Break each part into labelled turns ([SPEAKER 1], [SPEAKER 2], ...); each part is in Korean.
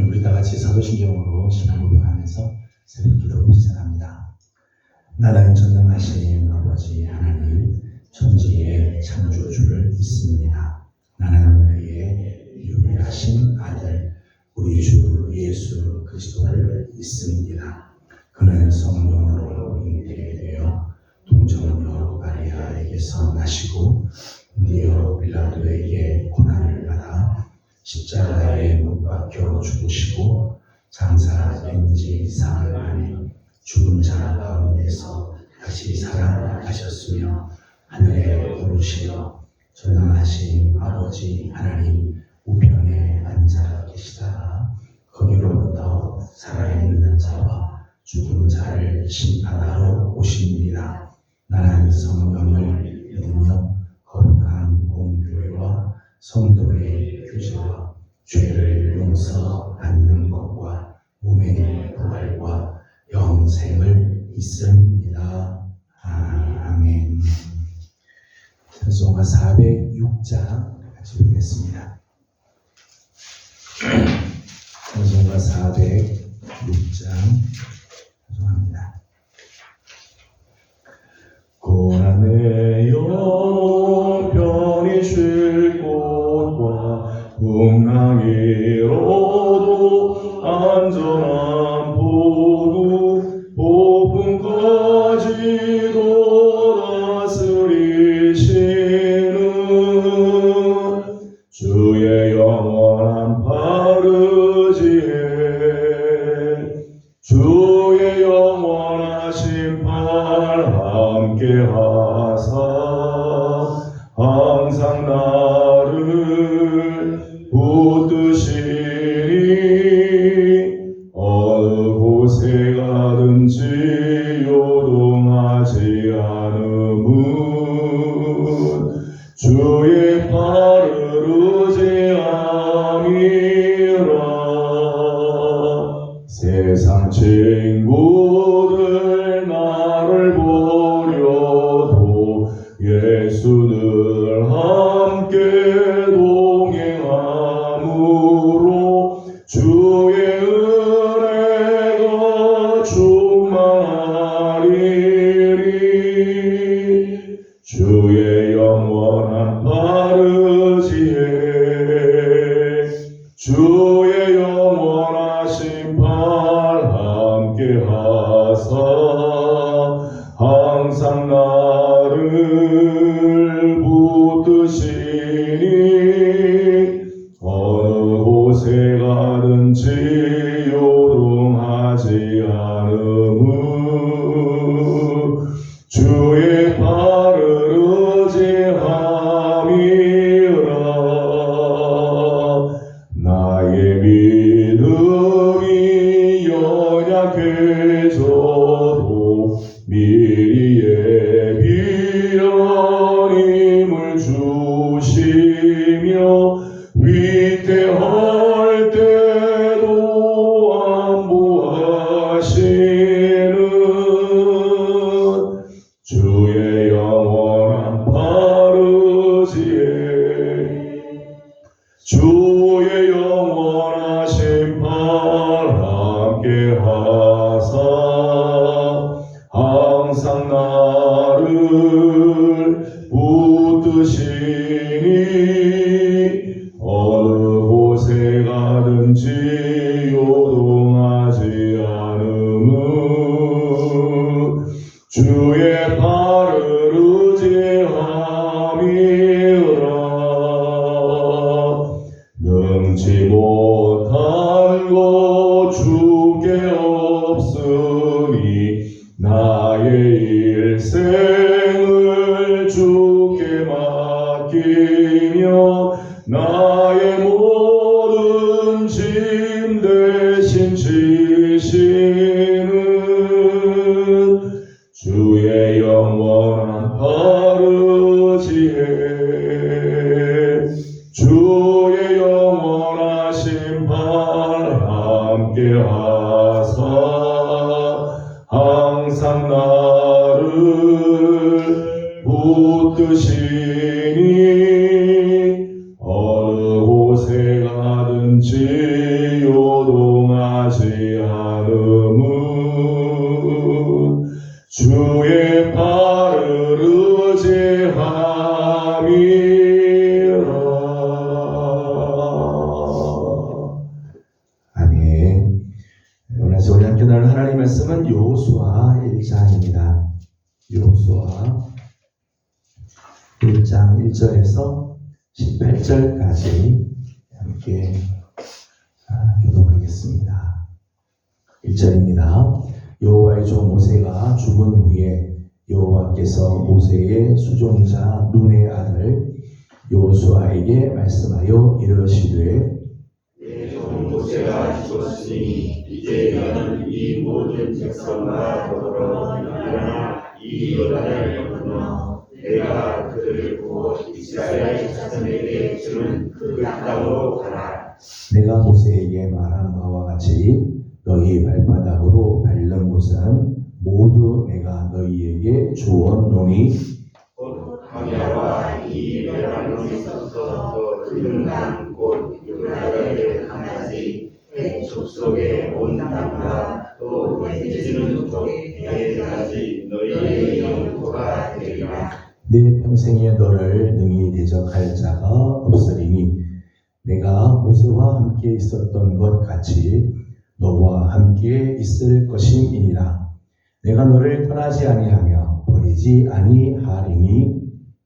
[SPEAKER 1] 우리 다 같이 사도신경으로 신앙 고백하면서 새벽 기도를 시작합니다. 나라의 전능하신 아버지 하나님, 천지의 창조주를 믿습니다. 나는 그의 유일하신 아들 우리 주 예수 그리스도를 믿습니다. 그는 성령으로 잉태되어 동정녀 마리아에게서 나시고 본디오 빌라도에게 고난을 받아 십자가에 못 박혀 죽으시고 장사된 지 사흘 만에 죽은 자 가운데서 다시 살아나셨으며 하늘에 오르시어 전능하신 아버지 하나님 우편에 앉아 계시다가 거기로부터 살아있는 자와 죽은 자를 심판하러 오십니다. 나는 성령을 믿으며 거룩한 공교회와 성도의 교제와 죄를 용서받는 것과 몸의 부활과 영생을 믿습니다. 아멘. 찬송가 406장 같이 읽겠습니다. 찬송가 406장 찬송합니다. 고난의 영편이 쉴 곳과 풍랑이로도 안전한 보루 폭풍까지도 다스리시는 주의 영원한 바르지에 주의 영원하신 팔 함께 하사 항상 나를 붙드시니 어느 곳에 가든지 요동하지 않음은 주의 팔을 의지함이라. 세상 친구들 나를 보려도 예수 늘 함께 동행함으로 주의 은혜가 충만하리니 주의 영원한 바르지에 주의 영원하신 팔 함께 하사 항상 나를 붙드시니 어느 곳에 가든지 요동하지 않음은 주의 팔을 의지함이라. 나의 믿음이 연약해져도 미리 예비한 힘을 주시며 위태할 때도 안보하시는 주의 영원한 바르지에 주의 영원하신 팔 함께 하사 항상 나를 붙드시니 어느 곳에 가든지 요동하지 않음은 주의 팔을 의지함이라. 능치 못한 것 주께 없으니 나의 일생을 주께 맡기며 나의 모든 짐 대신 지시는 주의 영원한 바르지에 주의 영원하신 바 하사 항상 나를 붙드시니 어느 곳에 가든지 요동하지 않음은 주의 팔을 의지함이라.
[SPEAKER 2] 아멘. 오늘 우리 함께 나눌 하나님의 말씀은 여호수아 1장입니다. 여호수아 1장 1절에서 18절까지 함께 교독하겠습니다. 1절입니다. 여호와의 종 모세가 죽은 후에 여호와께서 모세의 수종자 눈의 아들 여호수아에게 말씀하여 이르시되
[SPEAKER 3] 내 종 모세가 죽었으니 이제 너는 이 모든 백성과 더불어 일어나 이 요단을 건너 내가 그들을 보고 이스라엘 자손에게 주는 그 땅으로 가라.
[SPEAKER 2] 내가 모세에게 말한 바와 같이 너희 발바닥으로 밟는 곳은 모두 내가 너희에게 주었노니
[SPEAKER 3] 곧 광야와 이 메라노에서부터 그 땅 곧 유다의 강까지 족속의 온 땅과 또 해지는 족에까지 너희의 영토가 되리라.
[SPEAKER 2] 내 평생에 너를 능히 대적할 자가 없으리니 내가 모세와 함께 있었던 것 같이 너와 함께 있을 것임이니라. 내가 너를 떠나지 아니하며 버리지 아니하리니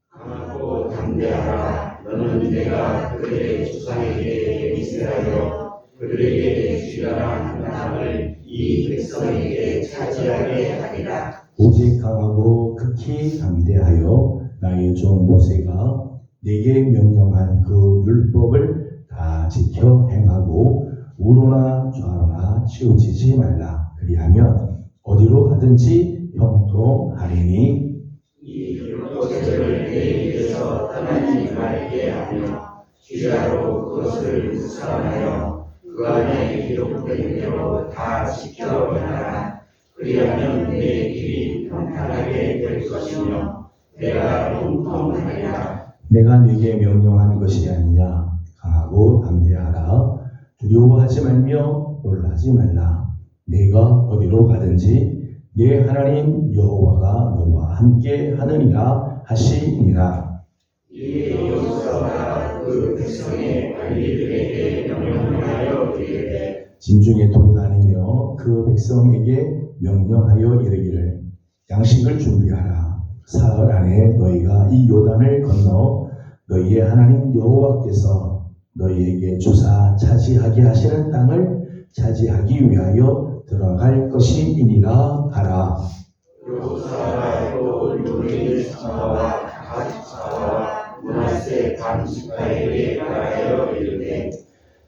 [SPEAKER 3] 강하고 담대하라. 너는 내가 그들의 조상에게 맹세하여 그들에게 주려라 한 땅을 이 백성에게 차지하게 하리라.
[SPEAKER 2] 오직 강하고 극히 담대하여 나의 종 모세가 내게 명령한 그 율법을 다 지켜 행하고 우로나 좌로나 치우치지 말라. 그리하면 어디로 가든지 형통하리니
[SPEAKER 3] 이 율법책을 내 입에서 떠나지 말게 하며 주야로 그것을 묵상하여 그 안에 기록된 대로 다 지켜 행하라. 그리하면 내 길이 평탄하게 될 것이며 내가 형통하리라.
[SPEAKER 2] 내가 네게 명령한 것이 아니냐. 강하고 담대하라. 두려워하지 말며 놀라지 말라. 네가 어디로 가든지 네 하나님 여호와가 너와 함께 하느니라 하시니라.
[SPEAKER 3] 이 여호수아가 그 백성의 관리들에게 명령하여 이르되
[SPEAKER 2] 진중에 두고 다니며 그 백성에게 명령하여 이르기를 양식을 준비하라. 사흘 안에 너희가 이 요단을 건너 너희의 하나님 여호와께서 너희에게 주사 차지하게 하시는 땅을 차지하기 위하여 들어갈 것이니라 하라.
[SPEAKER 3] 여호수아가 또 유대인 지파와 각 지파와 므낫세 반 지파에게 말하여 이르되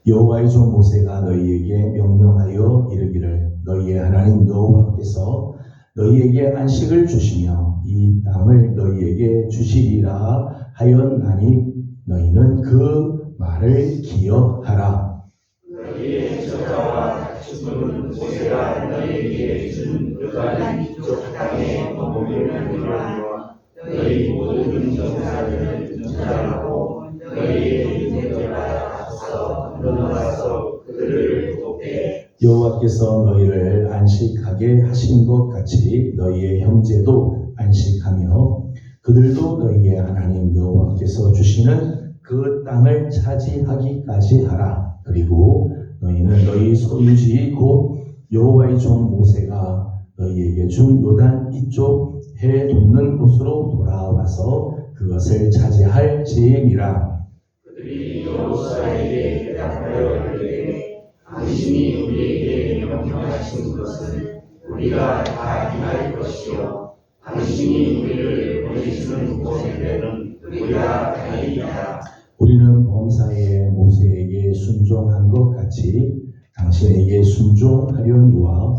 [SPEAKER 2] 여호와의 종 모세가 너희에게 명령하여 이르기를 너희의 하나님 여호와께서 너희에게 안식을 주시며 이 땅을 너희에게 주시리라 하였나니 너희는 그 말을 기억하라.
[SPEAKER 3] 너희의 저자와 죽은 모세가 너희에게 준 요단 이쪽 땅에 머무르는 이러니와 너희 모든 정사들은 전하고 너희의 유대자가 앞서 건너가서 그들을 돕되
[SPEAKER 2] 여호와께서 너희를 안식하게 하신 것 같이 너희의 형제도 안식하며 그들도 너희의 하나님 여호와께서 주시는 그 땅을 차지하기까지 하라. 그리고 너희는 너희 소유지 곧 여호와의 종 모세가 너희에게 준 요단 이쪽 해 돕는 곳으로 돌아와서 그것을 차지할 지혜니라.
[SPEAKER 3] 그들이 여호수아에게 대답하여 이르되 당신이 우리에게 명령하신 것은 우리가 다 행할 것이요 당신이 우리를 보내시는 곳에는 우리가 다니리라.
[SPEAKER 2] 우리는 범사에 모세에게 순종한 것 같이 당신에게 순종하려니와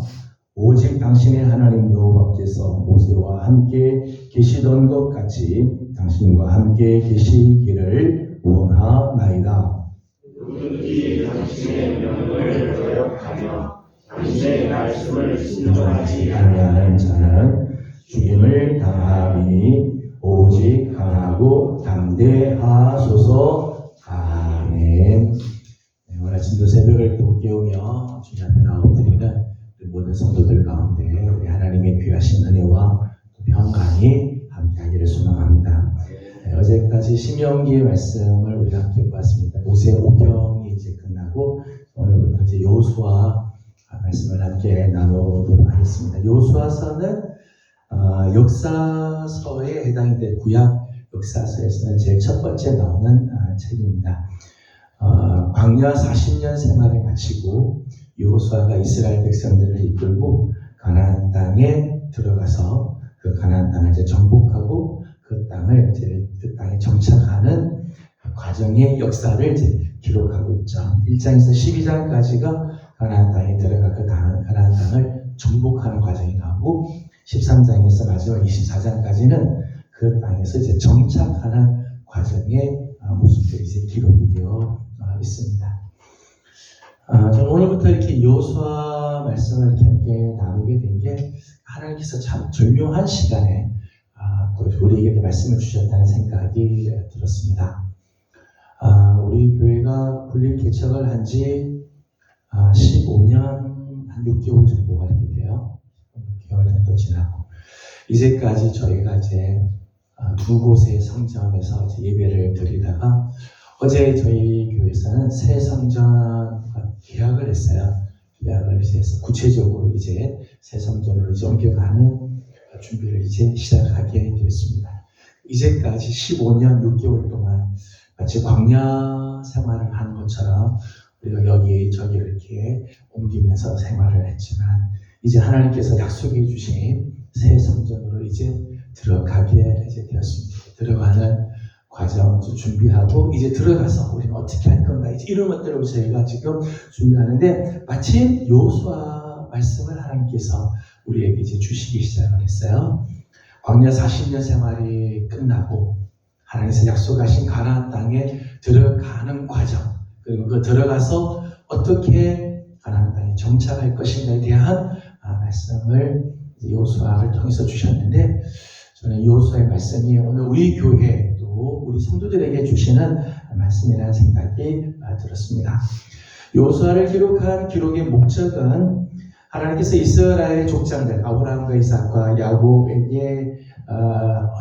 [SPEAKER 2] 오직 당신의 하나님 여호와께서 모세와 함께 계시던 것 같이 당신과 함께 계시기를 원하나이다.
[SPEAKER 3] 누구든지 당신의 명령을 거역하며 말씀을 신중하지
[SPEAKER 2] 아니하는 자는 죽임을 당하리니 오직 강하고 담대하소서. 아멘. 네, 오늘 아침도 새벽을 또 깨우며 주님 앞에 나옵드리는 모든 성도들 가운데 우리 하나님의 귀하신 은혜와 평강이 함께하기를 소망합니다. 네, 어제까지 신명기의 말씀을 우리가 함께 보았습니다. 모세 오경이 이제 끝나고 오늘부터 이제 여호수아 말씀을 함께 나누도록 하겠습니다. 여호수아서는 역사서에 해당이 될 구약 역사서에서는 제일 첫 번째 나오는 책입니다. 광야 40년 생활을 마치고 여호수아가 이스라엘 백성들을 이끌고 가나안 땅에 들어가서 그 가나안 땅을 이제 정복하고 그 땅을 이제 그 땅에 정착하는 과정의 역사를 이제 기록하고 있죠. 1장에서 12장까지가 가나안 땅에 들어가 그 가나안 땅을 정복하는 과정이 나오고 13장에서 마지막 24장까지는 그 땅에서 이제 정착하는 과정의 모습들이 이제 기록이 되어 있습니다. 저는 오늘부터 이렇게 여호수아 말씀을 이렇게 함께 나누게 된 게 하나님께서 참 절묘한 시간에 또 우리에게 말씀을 주셨다는 생각이 들었습니다. 우리 교회가 분리 개척을 한 지 15년 한 6개월 정도가 이렇게 돼요. 6개월 정도 지나고 이제까지 저희가 이제 두 곳의 성전에서 이제 예배를 드리다가 어제 저희 교회에서는 새 성전과 계약을 했어요. 계약을 이제 해서 구체적으로 이제 새 성전으로 이제 옮겨가는 준비를 이제 시작하게 되었습니다. 이제까지 15년 6개월 동안 마치 광야 생활을 하는 것처럼 우리가 여기 저기 이렇게 옮기면서 생활을 했지만 이제 하나님께서 약속해 주신 새 성전으로 이제 들어가게 이제 되었습니다. 들어가는 과정 준비하고 이제 들어가서 우리는 어떻게 할 건가 이제 이런 것들을 저희가 지금 준비하는데 마침 여호수아 말씀을 하나님께서 우리에게 이제 주시기 시작을 했어요. 광야 40년 생활이 끝나고 하나님께서 약속하신 가나안 땅에 들어가는 과정 그리고 그 들어가서 어떻게 가나안 땅에 정착할 것인가에 대한 말씀을 여호수아를 통해서 주셨는데 저는 여호수아의 말씀이 오늘 우리 교회 또 우리 성도들에게 주시는 말씀이라는 생각이 들었습니다. 여호수아를 기록한 기록의 목적은 하나님께서 이스라엘의 족장들 아브라함과 이삭과 야곱에게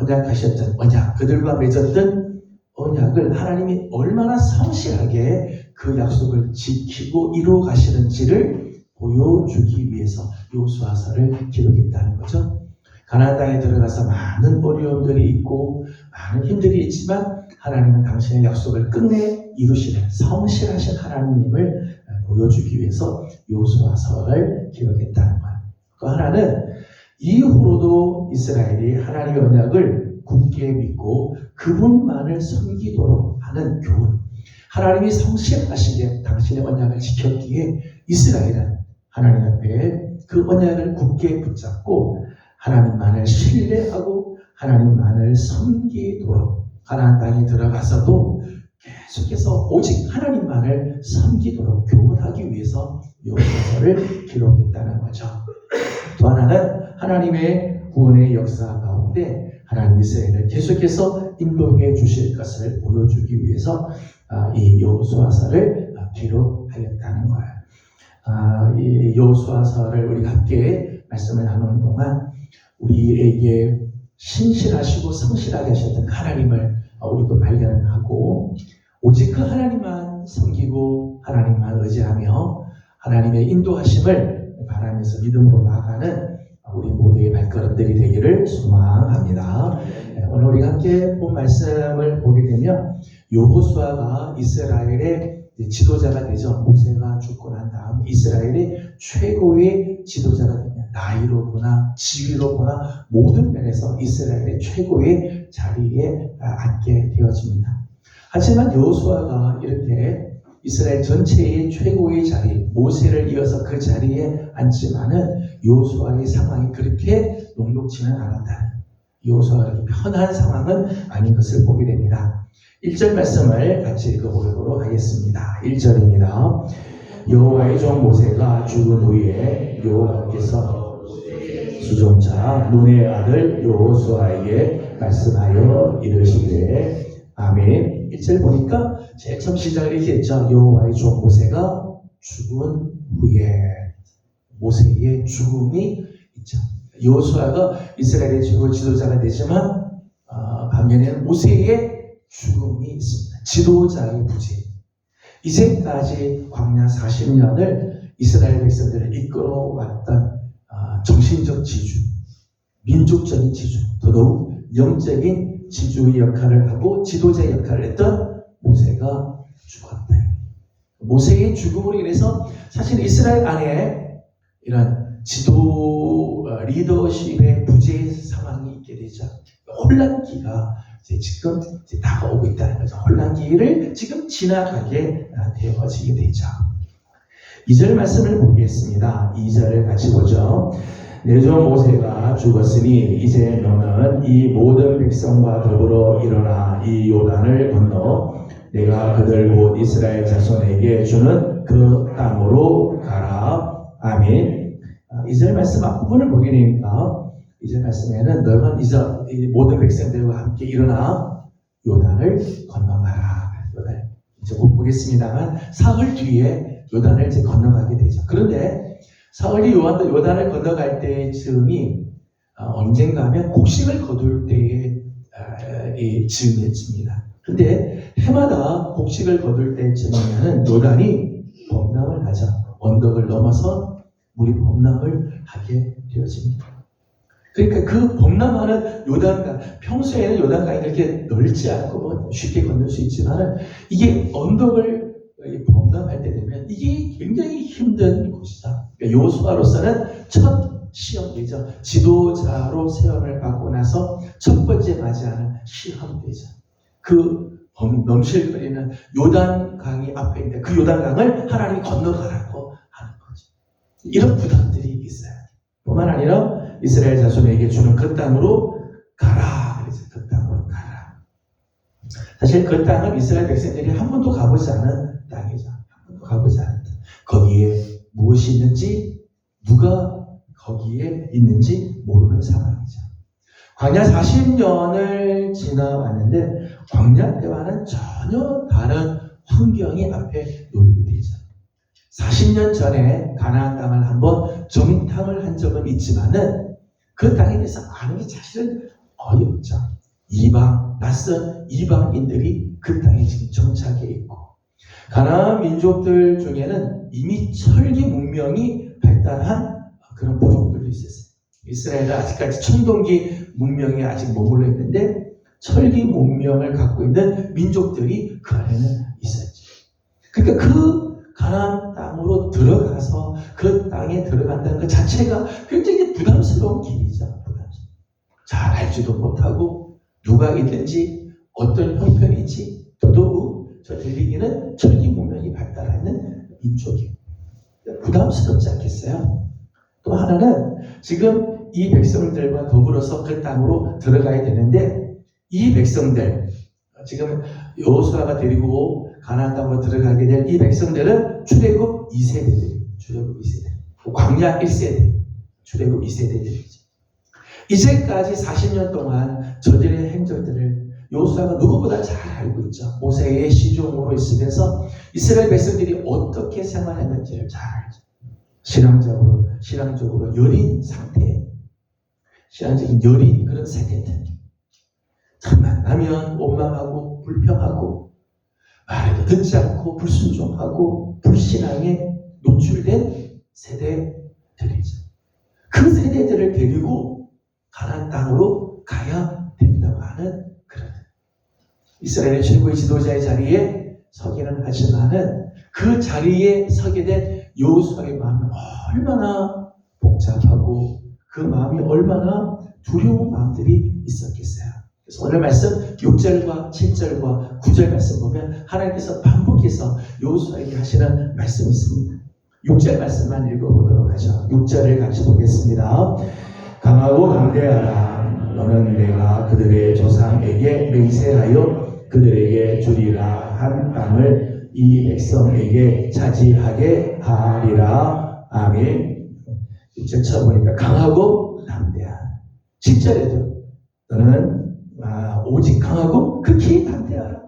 [SPEAKER 2] 언약하셨던 언약 그들과 맺었던 언약을 하나님이 얼마나 성실하게 그 약속을 지키고 이루어 가시는지를 보여주기 위해서 여호수아서를 기록했다는 거죠. 가나안 땅에 들어가서 많은 어려움들이 있고 많은 힘들이 있지만 하나님은 당신의 약속을 끝내 이루시는 성실하신 하나님을 보여주기 위해서 여호수아서를 기록했다는 거예요. 또 하나는 이후로도 이스라엘이 하나님의 언약을 굳게 믿고 그분만을 섬기도록 하는 교훈. 하나님이 성실하시게 당신의 언약을 지켰기에 이스라엘은 하나님 앞에 그 언약을 굳게 붙잡고 하나님만을 신뢰하고 하나님만을 섬기도록 가나안 땅에 들어가서도 계속해서 오직 하나님만을 섬기도록 교훈하기 위해서 여호수아서를 기록했다는 거죠. 또 하나는 하나님의 구원의 역사 가운데 하나님 이스라엘을 계속해서 인도해 주실 것을 보여주기 위해서 이 여호수아서를 기록하였다는 거예요. 이 여호수아서를 우리가 함께 말씀을 나누는 동안 우리에게 신실하시고 성실하게 하셨던 하나님을 우리도 발견하고 오직 그 하나님만 섬기고 하나님만 의지하며 하나님의 인도하심을 바라면서 믿음으로 나아가는 우리 모두의 발걸음들이 되기를 소망합니다. 오늘 우리가 함께 본 말씀을 보게 되면 여호수아가 이스라엘의 지도자가 되죠. 모세가 죽고 난 다음 이스라엘의 최고의 지도자가 됩니다. 나이로 보나 지위로 보나 모든 면에서 이스라엘의 최고의 자리에 앉게 되어집니다. 하지만 여호수아가 이렇게 이스라엘 전체의 최고의 자리, 모세를 이어서 그 자리에 앉지만은 여호수아의 상황이 그렇게 녹록지는 않았다. 여호수아가 이렇게 편한 상황은 아닌 것을 보게 됩니다. 1절 말씀을 같이 읽어보도록 하겠습니다. 1절입니다. 여호와의 종 모세가 죽은 후에 여호와께서 수종자 눈의 아들 여호수아에게 말씀하여 이르시되 아멘. 1절 보니까 제일 처음 시작을 이렇게 했죠. 여호와의 종 모세가 죽은 후에 모세의 죽음이 있죠. 여호수아가 이스라엘의 최고 지도자가 되지만 반면에는 모세의 죽음이 있습니다. 지도자의 부재. 이제까지 광야 40년을 이스라엘 백성들을 이끌어왔던 정신적 지주, 민족적인 지주, 더더욱 영적인 지주의 역할을 하고 지도자의 역할을 했던 모세가 죽었다. 모세의 죽음으로 인해서 사실 이스라엘 안에 이런 지도 리더십의 부재 상황이 있게 되죠. 혼란기가 지금 다가오고 있다는 거죠. 혼란기를 지금 지나가게 되어지게 되죠. 2절 말씀을 보겠습니다. 2절을 같이 보죠. 내 종 모세가 죽었으니 이제 너는 이 모든 백성과 더불어 일어나 이 요단을 건너 내가 그들 곧 이스라엘 자손에게 주는 그 땅으로 가라. 아멘. 2절 말씀 앞부분을 보게 되니까 2절 말씀에는 너는 이 모든 백성들과 함께 일어나 요단을 건너가라. 요단. 이제 곧 보겠습니다만 사흘 뒤에 요단을 이제 건너가게 되죠. 그런데 사울이 요단을 건너갈 때의 즈음이 언젠가 하면 곡식을 거둘 때의 즈음이었습니다. 근데 해마다 곡식을 거둘 때쯤이면 요단이 범람을 하죠. 언덕을 넘어서 물이 범람을 하게 되어집니다. 그러니까 그 범람하는 요단강, 평소에는 요단강이 그렇게 넓지 않고 쉽게 건널 수 있지만 이게 언덕을 범람할 때 되면 이게 굉장히 힘든 곳이다. 그러니까 여호수아로서는 첫 시험되죠. 지도자로 세움을 받고 나서 첫 번째 맞이하는 시험되죠. 그 넘실거리는 요단강이 앞에 있는데 그 요단강을 하나님이 건너가라고 하는 거죠. 이런 부담들이 있어요. 뿐만 아니라 이스라엘 자손에게 주는 그 땅으로 가라. 그래서 그 땅으로 가라. 사실 그 땅은 이스라엘 백성들이 한 번도 가보지 않은 땅이죠. 한 번도 가보지 않은 땅. 거기에 무엇이 있는지, 누가 거기에 있는지 모르는 상황이죠. 광야 40년을 지나왔는데 광야 때와는 전혀 다른 환경이 앞에 놓이게 되죠. 40년 전에 가나안 땅을 한번 정탐을 한 적은 있지만은 그 땅에 대해서 아는 게 사실은 어렵죠. 낯선 이방인들이 그 땅에 지금 정착해 있고 가나안 민족들 중에는 이미 철기 문명이 발달한 그런 부족들도 있었어요. 이스라엘은 아직까지 청동기 문명이 아직 머물러 있는데 철기 문명을 갖고 있는 민족들이 그 안에는 있었죠. 그러니까 그 가나안 땅으로 들어가서 그 땅에 들어간다는 것 자체가 굉장히 부담스러운 길이죠. 잘 알지도 못하고 누가 있는지 어떤 형편인지 더더욱 저 들리기는 철기 문명이 발달하는 민족이에요. 부담스럽지 않겠어요? 또 하나는 지금 이 백성들과 더불어서 그 땅으로 들어가야 되는데 이 백성들 지금 여호수아가 데리고 가나안 땅으로 들어가게 될 이 백성들은 출애굽 2세대들이에요. 출애굽 2세대. 광야 1세대. 출애굽 2세대들이죠. 이제까지 40년 동안 저들의 행적들을 여호수아가 누구보다 잘 알고 있죠. 모세의 시종으로 있으면서 이스라엘 백성들이 어떻게 생활했는지를 잘 알죠. 신앙적으로 여린 상태, 신앙적인 여린 그런 세대들. 만나면 원망하고 불평하고 말해도 듣지 않고 불순종하고 불신앙에 노출된 세대들이죠. 그 세대들을 데리고 가나안 땅으로 가야 된다고 하는 그런 이스라엘의 최고의 지도자의 자리에 서기는 하지만은 그 자리에 서게 된 여호수아의 마음이 얼마나 복잡하고 그 마음이 얼마나 두려운 마음들이 있었겠어요. 그래서 오늘 말씀 6절과 7절과 9절 말씀 보면 하나님께서 반복해서 여호수아에게 하시는 말씀이 있습니다. 6절 말씀만 읽어보도록 하죠. 6절을 같이 보겠습니다. 강하고 담대하라. 너는 내가 그들의 조상에게 맹세하여 그들에게 주리라 한 땅을 이 백성에게 차지하게 하리라. 아멘. 6절 쳐보니까 강하고 담대한. 10절에도 너는 오직 강하고 극히 담대하라.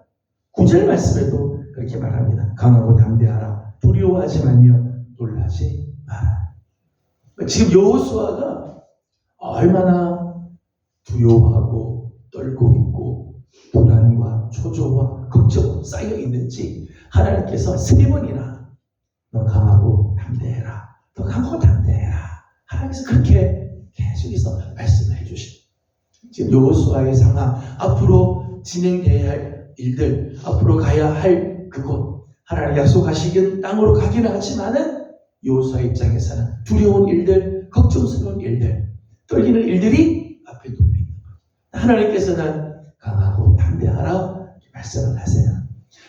[SPEAKER 2] 9절 말씀에도 그렇게 말합니다. 강하고 담대하라. 두려워하지 말며 놀라지 마라. 지금 여호수아가 얼마나 두려워하고 떨고 있고 불안과 초조와 걱정 쌓여 있는지 하나님께서 3번이나 너 강하고 담대해라. 너 강하고 담대해라. 하나님께서 그렇게 계속해서 말씀을 해주십니다. 지금 여호수아의 상황, 앞으로 진행되어야 할 일들, 앞으로 가야 할 그곳, 하나님 약속하시긴 땅으로 가기는 하지만은 여호수아 입장에서는 두려운 일들, 걱정스러운 일들, 떨리는 일들이 앞에 놓여 있는 것. 하나님께서는 강하고 담대하라 말씀을 하세요.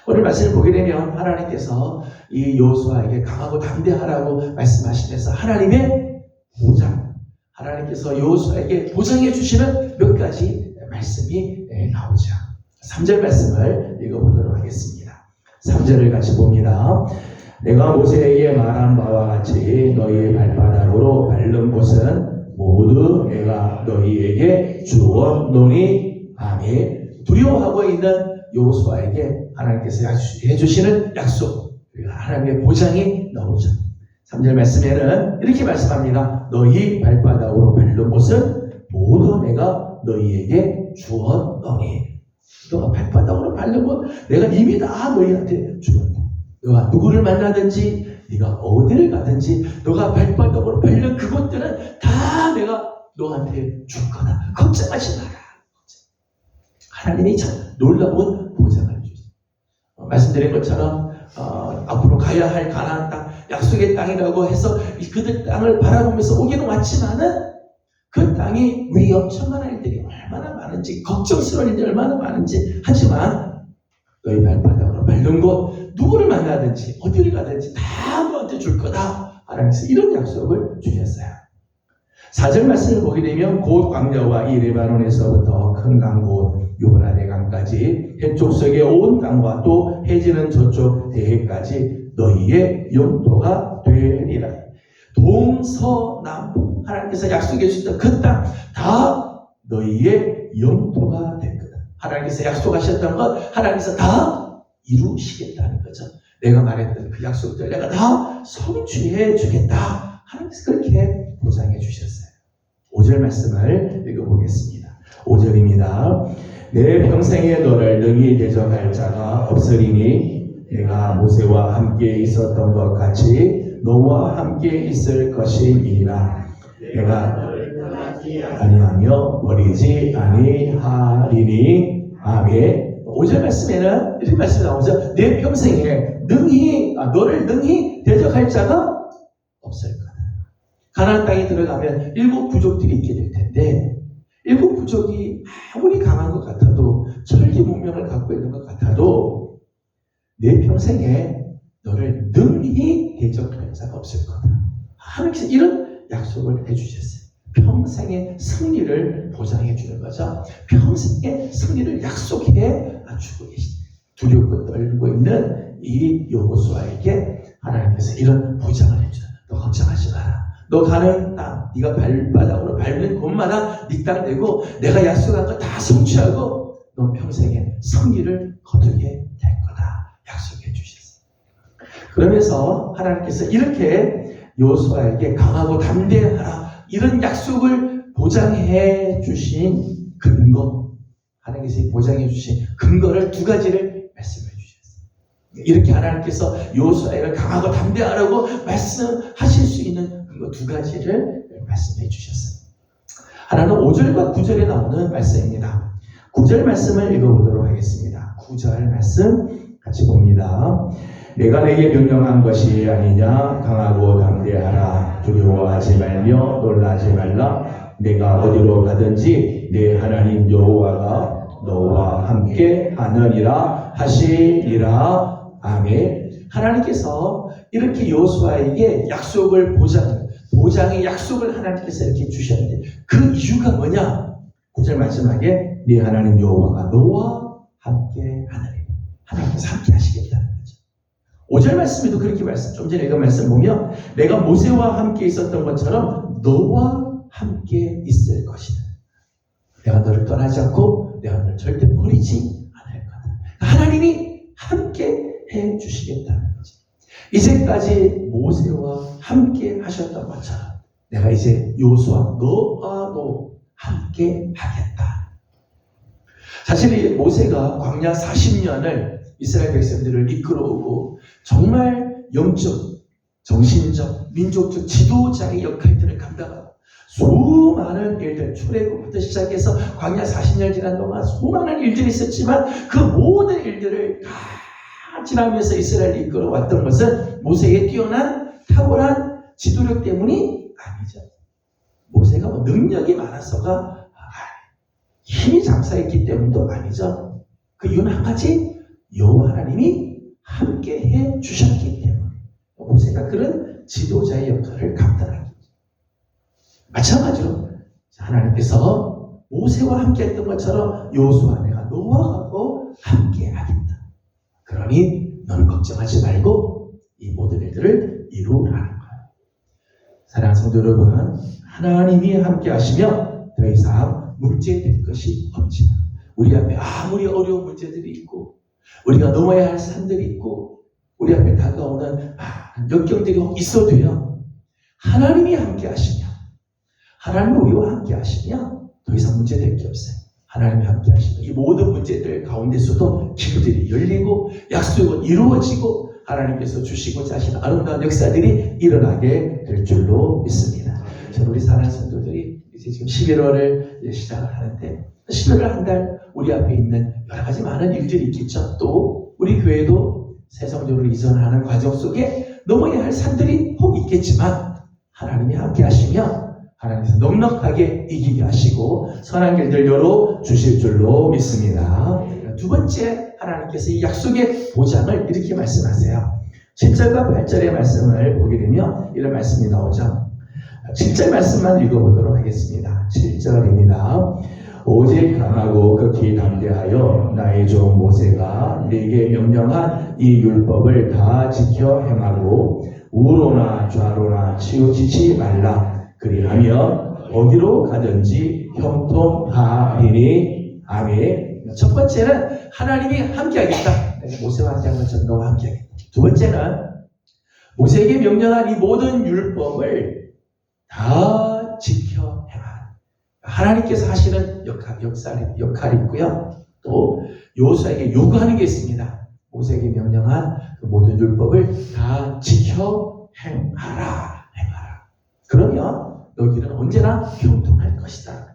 [SPEAKER 2] 오늘 말씀을 보게 되면 하나님께서 이 여호수아에게 강하고 담대하라고 말씀하시면서 하나님의 보장, 하나님께서 여호수아에게 보장해 주시는 몇 가지 말씀이 나오죠. 3절 말씀을 읽어보도록 하겠습니다. 3절을 같이 봅니다. 내가 모세에게 말한 바와 같이 너희의 발바닥으로 밟는 곳은 모두 내가 너희에게 주었노니. 아멘. 두려워하고 있는 여호수아에게 하나님께서 해주시는 약속, 하나님의 보장이 나오죠. 3절 말씀에는 이렇게 말씀합니다. 너희 발바닥으로 밟는 곳은 모두 내가 너희에게 주었노니. 너가 발바닥으로 밟는 곳 내가 이미 다 너희한테 주었다. 너가 누구를 만나든지 네가 어디를 가든지 너가 발바닥으로 밟는 그곳들은 다 내가 너한테 줄 거다. 걱정하지 마라. 하나님이 참 놀라운 보장을 주십니다. 말씀드린 것처럼 앞으로 가야 할 가나안 땅, 약속의 땅이라고 해서 그들 땅을 바라보면서 오기는 왔지만은 그 땅이 위험천만한 일들이 얼마나 많은지, 걱정스러운 일들이 얼마나 많은지, 하지만 너희 발바닥으로 밟는 곳, 누구를 만나든지 어디를 가든지 다 너한테 줄 거다. 하나님께서 이런 약속을 주셨어요. 4절 말씀을 보게 되면 곧 광야와 이 레바논에서부터 큰 강 곧 유브라데 강까지 해쪽 속의 온 땅과 또 해지는 저쪽 대해까지 너희의 영토가 되리라. 동서남북 하나님께서 약속해 주셨던 그 땅 다 너희의 영토가 될 거다. 하나님께서 약속하셨던 것 하나님께서 다 이루시겠다는 거죠. 내가 말했던 그 약속들 내가 다 성취해 주겠다. 하나님께서 그렇게 보장해 주셨어요. 5절 말씀을 읽어보겠습니다. 5절입니다. 내 평생에 너를 능히 대적할 자가 없으리니 내가 모세와 함께 있었던 것 같이 너와 함께 있을 것이니라. 내가 너를 떠나지 아니하며 버리지 아니하리니. 아멘. 5절 말씀에는 이렇게 말씀이 나오죠. 내 평생에 너를 능히 대적할 자가 없을 거다. 가나안 땅에 들어가면 7 부족들이 있게 될 텐데 7 부족이 아무리 강한 것 같아도 철기 문명을 갖고 있는 것 같아도 내 평생에 너를 능히 대적할 자가 없을 거다. 하나님께서 이런 약속을 해주셨어요. 평생의 승리를 보장해 주는 거죠. 평생의 승리를 약속해 주고 계십니다. 두렵고 떨고 있는 이 여호수아에게 하나님께서 이런 보장을 해주는. 너 걱정하지 마라. 너 가는 땅, 네가 발바닥으로 밟는 곳마다 네 땅 되고 내가 약속한 거 다 성취하고 넌 평생에 승리를 거두게 될 거다. 약속해 주셨어요. 그러면서 하나님께서 이렇게 여호수아에게 강하고 담대하라 이런 약속을 보장해 주신 근거, 하나님께서 보장해 주신 근거를 2가지를 말씀해 주셨어요. 이렇게 하나님께서 여호수아에게 강하고 담대하라고 말씀하실 수 있는 근거 2가지를 말씀해 주셨어요. 하나는 5절과 9절에 나오는 말씀입니다. 9절 말씀을 읽어보도록 하겠습니다. 9절 말씀 같이 봅니다. 내가 내게 명령한 것이 아니냐. 강하고 담대하라. 두려워하지 말며 놀라지 말라. 내가 어디로 가든지 내 하나님 여호와가 너와 함께 하느니라 하시니라. 아멘. 하나님께서 이렇게 여호수아에게 약속을 보장의 약속을 하나님께서 이렇게 주셨는데 그 이유가 뭐냐? 9절 마지막에 네 하나님 여호와가 너와 함께 하느니라. 하나님께서 함께 하시겠다는 거죠. 5절 말씀에도 그렇게 좀 전에 읽은 말씀 보면 내가 모세와 함께 있었던 것처럼 너와 함께 있을 것이다. 내가 너를 떠나지 않고 내가 너를 절대 버리지 않을 거다. 하나님이 함께 해 주시겠다는 거지. 이제까지 모세와 함께 하셨던 것처럼 내가 이제 여호수아 너와도 함께 하겠다. 사실 이 모세가 광야 40년을 이스라엘 백성들을 이끌어오고 정말 영적, 정신적, 민족적 지도자의 역할들을 감당하고 수많은 일들, 출애굽부터 시작해서 광야 40년 지난 동안 수많은 일들이 있었지만 그 모든 일들을 다 지나면서 이스라엘을 이끌어왔던 것은 모세의 뛰어난 탁월한 지도력 때문이 아니죠. 모세가 뭐 능력이 많아서가 힘이 장사했기 때문도 아니죠. 그 이유는 한 가지, 여호와 하나님이 함께 해 주셨기 때문에 모세가 그런 지도자의 역할을 감당하기. 마찬가지로 하나님께서 모세와 함께 했던 것처럼 여호수아 내가 너와 하고 함께 하겠다. 그러니 너는 걱정하지 말고 이 모든 일들을 이루라는 거예요. 사랑하는 성도 여러분, 하나님이 함께 하시면 더 이상 문제될 것이 없지만 우리 앞에 아무리 어려운 문제들이 있고 우리가 넘어야 할 산들이 있고 우리 앞에 다가오는 역경들이 있어도요, 하나님이 함께 하시면, 하나님이 우리와 함께 하시면 더 이상 문제될 게 없어요. 하나님이 함께 하시면 이 모든 문제들 가운데서도 길들이 열리고 약속은 이루어지고 하나님께서 주시고자 하시는 아름다운 역사들이 일어나게 될 줄로 믿습니다. 저는 우리 사랑하는 성도들이 이제 지금 11월을 시작을 하는데 11월 한 달 우리 앞에 있는 여러 가지 많은 일들이 있겠죠. 또 우리 교회도 세상적으로 이전하는 과정 속에 넘어야 할 산들이 혹 있겠지만 하나님이 함께 하시면 하나님께서 넉넉하게 이기게 하시고 선한 길들 열어 주실 줄로 믿습니다. 두 번째, 하나님께서 이 약속의 보장을 이렇게 말씀하세요. 7절과 8절의 말씀을 보게 되면 이런 말씀이 나오죠. 7절 말씀만 읽어보도록 하겠습니다. 7절입니다. 오직 강하고 극히 담대하여 나의 종 모세가 네게 명령한 이 율법을 다 지켜 행하고 우로나 좌로나 치우치지 말라. 그리하면 어디로 가든지 형통하리니. 아멘. 첫 번째는 하나님이 함께하겠다. 모세와 함께한 것처럼 너와 함께하겠다. 두 번째는 모세에게 명령한 이 모든 율법을 다 지켜 행하라. 하나님께서 하시는 역할이 있고요. 또 여호수아에게 요구하는 게 있습니다. 모세에게 명령한 그 모든 율법을 다 지켜 행하라. 그러면 너희는 언제나 형통할 것이다.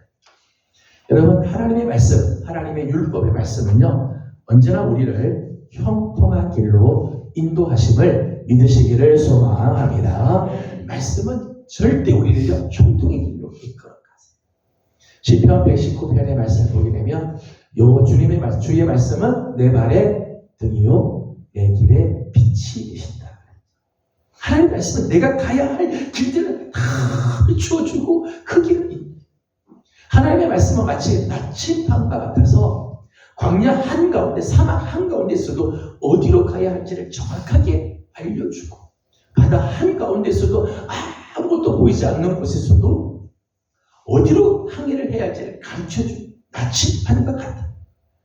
[SPEAKER 2] 여러분, 하나님의 말씀, 하나님의 율법의 말씀은요, 언제나 우리를 형통한 길로 인도하심을 믿으시기를 소망합니다. 말씀은 절대 우리를 형통의 길로 이끌어가세요. 시편 119편의 말씀을 보게 되면 주의 말씀은 내 발의 등이요 내 길의 빛이 되신다. 하나님의 말씀은 내가 가야 할 길들을 다 비추어주고 그 길을 하나님의 말씀은 마치 나침반과 같아서 광야 한가운데 사막 한가운데서도 어디로 가야 할지를 정확하게 알려주고 바다 한가운데서도 아무것도 보이지 않는 곳에서도 어디로 항해를 해야 할지를 가르쳐주고 나침반과 같다.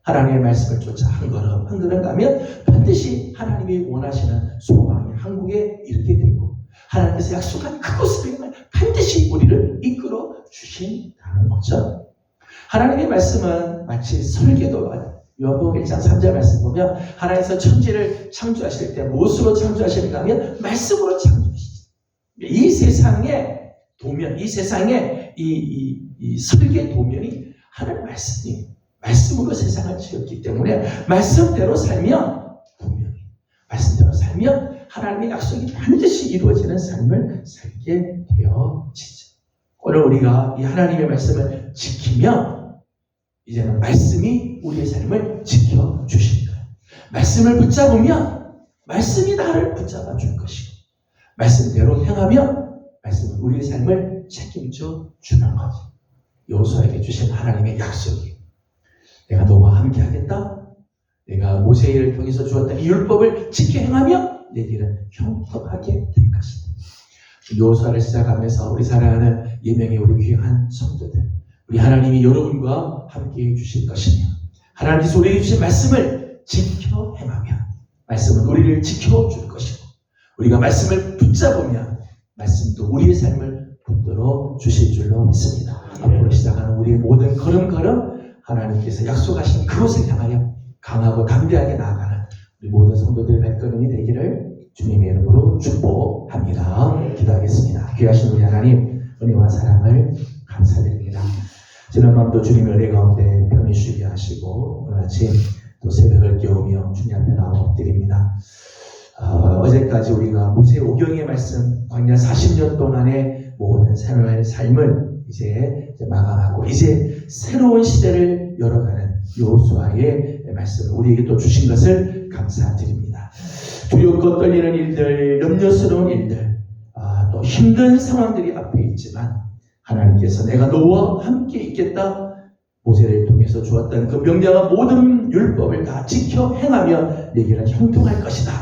[SPEAKER 2] 하나님의 말씀을 쫓아 한 걸음 가면 반드시 하나님이 원하시는 소망의 항구에 이르게 되고 하나님께서 약속한 그곳을 반드시 우리를 이끌어 주신다는 거죠. 하나님의 말씀은 마치 설계도 요한복음 1장 3절 말씀 보면 하나님께서 천지를 창조하실 때 무엇으로 창조하시는가 하면 말씀으로 창조하시죠. 이 세상의 도면, 이 세상의 이 설계 도면이 하나님 말씀이에요. 말씀으로 세상을 지었기 때문에 말씀대로 살면 분명히 말씀대로 살면 하나님의 약속이 반드시 이루어지는 삶을 살게 되어지죠. 오늘 우리가 이 하나님의 말씀을 지키면 이제는 말씀이 우리의 삶을 지켜주실 거예요. 말씀을 붙잡으면 말씀이 나를 붙잡아 줄 것이고 말씀대로 행하면 말씀은 우리의 삶을 책임져 주는 거죠. 여호수아에게 주신 하나님의 약속이 내가 너와 함께 하겠다. 내가 모세를 통해서 주었던 이 율법을 지켜 행하며 내 길은 형통하게 될 것이다. 여호수아를 시작하면서 우리 사랑하는 예명의 우리 귀한 성도들, 우리 하나님이 여러분과 함께해 주실 것이며 하나님께서 우리에게 주신 말씀을 지켜 행하며 말씀은 우리를 지켜줄 것이고 우리가 말씀을 붙잡으면 말씀도 우리의 삶을 붙들어 주실 줄로 믿습니다. 앞으로 시작하는 우리의 모든 걸음걸음 하나님께서 약속하신 그곳을 향하여 강하고 담대하게 나아가는 우리 모든 성도들의 발걸음이 되기를 주님의 이름으로 축복합니다. 기도하겠습니다. 귀하신 우리 하나님, 은혜와 사랑을 감사드립니다. 지난밤도 주님의 은혜 가운데 편히 쉬게 하시고 오늘 아침 또 새벽을 깨우며 주님 앞에 나와 엎드립니다. 어제까지 우리가 모세 오경의 말씀 광야 40년 동안의 모든 삶을 이제 마감하고 이제 새로운 시대를 열어가는 여호수아의 말씀을 우리에게 또 주신 것을 감사드립니다. 두렵고 떨리는 일들, 염려스러운 일들, 또 힘든 상황들이 앞에 있지만 하나님께서 내가 너와 함께 있겠다 모세를 통해서 주었던 그 명령과 모든 율법을 다 지켜 행하며 내게는 형통할 것이다.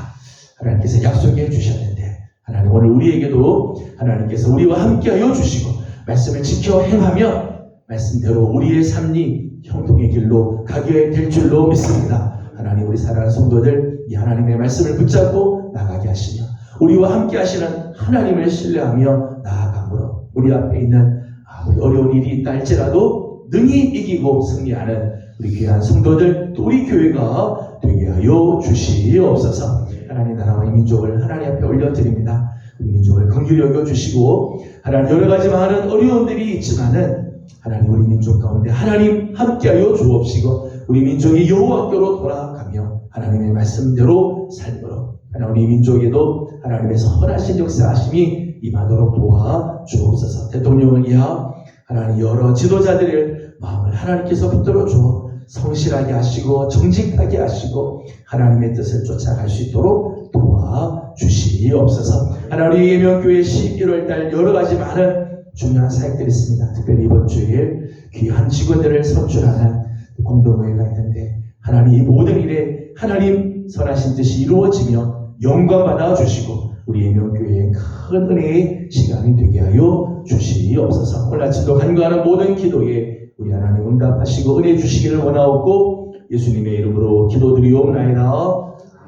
[SPEAKER 2] 하나님께서 약속해 주셨는데 하나님 오늘 우리에게도 하나님께서 우리와 함께하여 주시고 말씀을 지켜 행하며 말씀대로 우리의 삶이 형통의 길로 가게 될 줄로 믿습니다. 하나님 우리 사랑하는 성도들 이 하나님의 말씀을 붙잡고 나가게 하시며 우리와 함께 하시는 하나님을 신뢰하며 나아감으로 우리 앞에 있는 아무리 어려운 일이 있다 할지라도 능히 이기고 승리하는 우리 귀한 성도들 또 우리 교회가 되게 하여 주시옵소서. 하나님 나라와 이 민족을 하나님 앞에 올려드립니다. 우리 민족을 긍휼히 여겨주시고 하나님 여러 가지 많은 어려움들이 있지만은 하나님 우리 민족 가운데 하나님 함께하여 주옵시고 우리 민족이 여호와께로 돌아가며 하나님의 말씀대로 삶으로 하나님 우리 민족에도 하나님의 선하신 역사하심이 임하도록 도와주옵소서. 대통령을 위하여 하나님 여러 지도자들의 마음을 하나님께서 붙들어 주어 성실하게 하시고 정직하게 하시고 하나님의 뜻을 쫓아갈 수 있도록 도와주시옵소서. 하나님 우리 예명교회 11월달 여러 가지 많은 중요한 사역들이 있습니다. 특별히 이번 주일 귀한 직원들을 선출하는 공동회의가 있는데 하나님 이 모든 일에 하나님 선하신 뜻이 이루어지며 영광 받아 주시고 우리 예명교회의 큰 은혜의 시간이 되게 하여 주시옵소서. 오늘 아침도 간구하는 모든 기도에 우리 하나님 응답하시고 은혜 주시기를 원하옵고 예수님의 이름으로 기도드리옵나이다.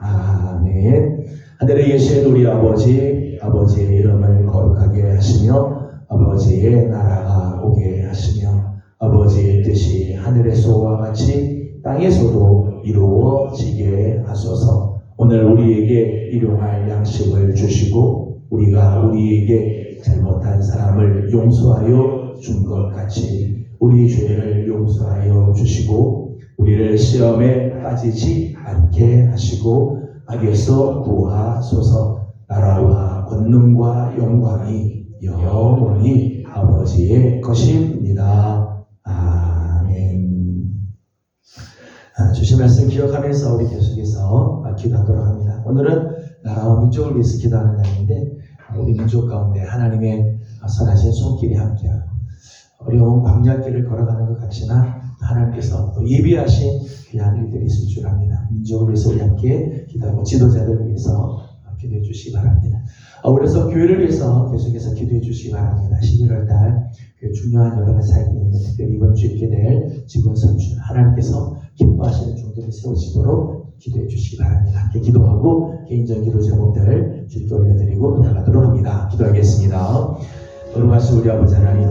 [SPEAKER 2] 아멘. 하늘에 계신 우리 아버지, 아버지의 이름을 거룩하게 하시며 아버지의 나라가 오게 하시며 아버지의 뜻이 하늘에서와 같이 땅에서도 이루어지게 하소서. 오늘 우리에게 일용할 양식을 주시고 우리가 우리에게 잘못한 사람을 용서하여 준 것 같이 우리 죄를 용서하여 주시고 우리를 시험에 빠지지 않게 하시고 악에서 구하소서. 나라와 권능과 영광이 영원히 아버지의 것입니다. 아멘. 주신 말씀 기억하면서 우리 계속해서 기도하도록 합니다. 오늘은 나라와 민족을 위해서 기도하는 날인데 우리 민족 가운데 하나님의 선하신 손길이 함께하고 어려운 광야길을 걸어가는 것 같지만 하나님께서 또 예비하신 귀한 일들이 있을 줄 압니다. 민족을 위해서 우리 함께 기도하고 지도자들을 위해서 기도해 주시기 바랍니다. 그래서 교회를 위해서 계속해서 기도해 주시기 바랍니다. 11월달 그 중요한 여러 가지 사역이 있는데 특별히 이번 주에 있게 될 직원 선출 하나님께서 기뻐하시는 종들이 세워지도록 기도해 주시기 바랍니다. 함께 기도하고 개인적인 기도 제목들 주께 올려드리고 나가도록 합니다. 기도하겠습니다. 거룩하신 우리 아버지 하나님